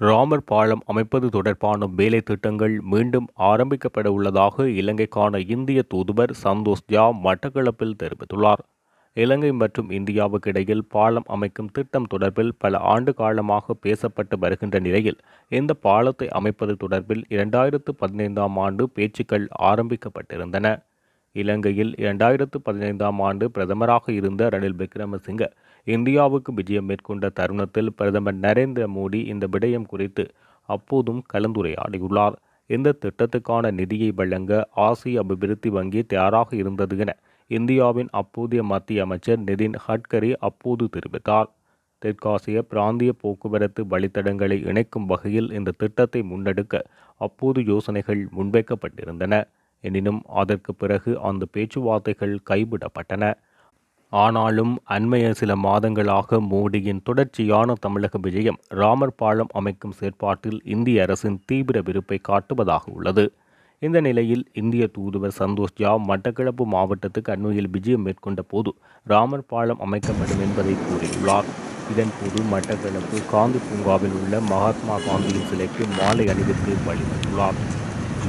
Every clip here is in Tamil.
ராமர் பாலம் அமைப்பது தொடர்பான வேலை திட்டங்கள் மீண்டும் ஆரம்பிக்கப்பட உள்ளதாக இலங்கைக்கான இந்திய தூதுவர் சந்தோஷ் ஜா மட்டக்களப்பில் தெரிவித்துள்ளார். இலங்கை மற்றும் இந்தியாவுக்கு இடையில் பாலம் அமைக்கும் திட்டம் தொடர்பில் பல ஆண்டு காலமாக பேசப்பட்டு வருகின்ற நிலையில் இந்த பாலத்தை அமைப்பது தொடர்பில் 2015ஆம் ஆண்டு பேச்சுக்கள் ஆரம்பிக்கப்பட்டிருந்தன. இலங்கையில் 2015ஆம் ஆண்டு பிரதமராக இருந்த ரணில் விக்ரமசிங்க இந்தியாவுக்கு விஜயம் மேற்கொண்ட தருணத்தில் பிரதமர் நரேந்திர மோடி இந்த விடயம் குறித்து அப்போதும் கலந்துரையாடியுள்ளார். இந்த திட்டத்துக்கான நிதியை வழங்க ஆசிய அபிவிருத்தி வங்கி தயாராக இருந்தது என இந்தியாவின் அப்போதைய மத்திய அமைச்சர் நிதின் கட்கரி அப்போது தெரிவித்தார். தெற்காசிய பிராந்திய போக்குவரத்து வழித்தடங்களை இணைக்கும் வகையில் இந்த திட்டத்தை முன்னெடுக்க அப்போது யோசனைகள் முன்வைக்கப்பட்டிருந்தன. எனினும் அதற்கு பிறகு அந்த பேச்சுவார்த்தைகள் கைவிடப்பட்டன. ஆனாலும் அண்மைய சில மாதங்களாக மோடியின் தொடர்ச்சியான தமிழக விஜயம் ராமர் பாலம் அமைக்கும் செயற்பாட்டில் இந்திய அரசின் தீவிர விருப்பை காட்டுவதாக உள்ளது. இந்த நிலையில் இந்திய தூதுவர் சந்தோஷ் ஜா மட்டக்களப்பு மாவட்டத்துக்கு அண்மையில் விஜயம் மேற்கொண்ட போது ராமர் பாலம் அமைக்கப்படும் என்பதை கூறியுள்ளார். இதன்போது மட்டக்களப்பு காந்தி பூங்காவில் உள்ள மகாத்மா காந்தியின் சிலைக்கு மாலை அணிவித்து வழிபட்டுள்ளார்.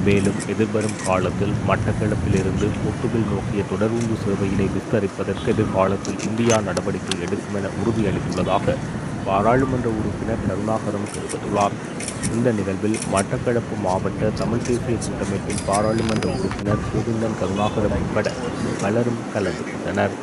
மேலும் எதிர்வரும் காலத்தில் மட்டக்களப்பிலிருந்து பொட்டுவில் நோக்கிய தொடருந்து சேவையினை விஸ்தரிப்பதற்கு எதிர்காலத்தில் இந்தியா நடவடிக்கை எடுக்கும் என உறுதியளித்துள்ளதாக பாராளுமன்ற உறுப்பினர் கருணாகரன் தெரிவித்துள்ளார். இந்த நிகழ்வில் மட்டக்களப்பு மாவட்ட தமிழ் தேசிய கூட்டமைப்பின் பாராளுமன்ற உறுப்பினர் கோவிந்தன் கருணாகரன் உட்பட பலரும் கலந்து கொண்டனர்.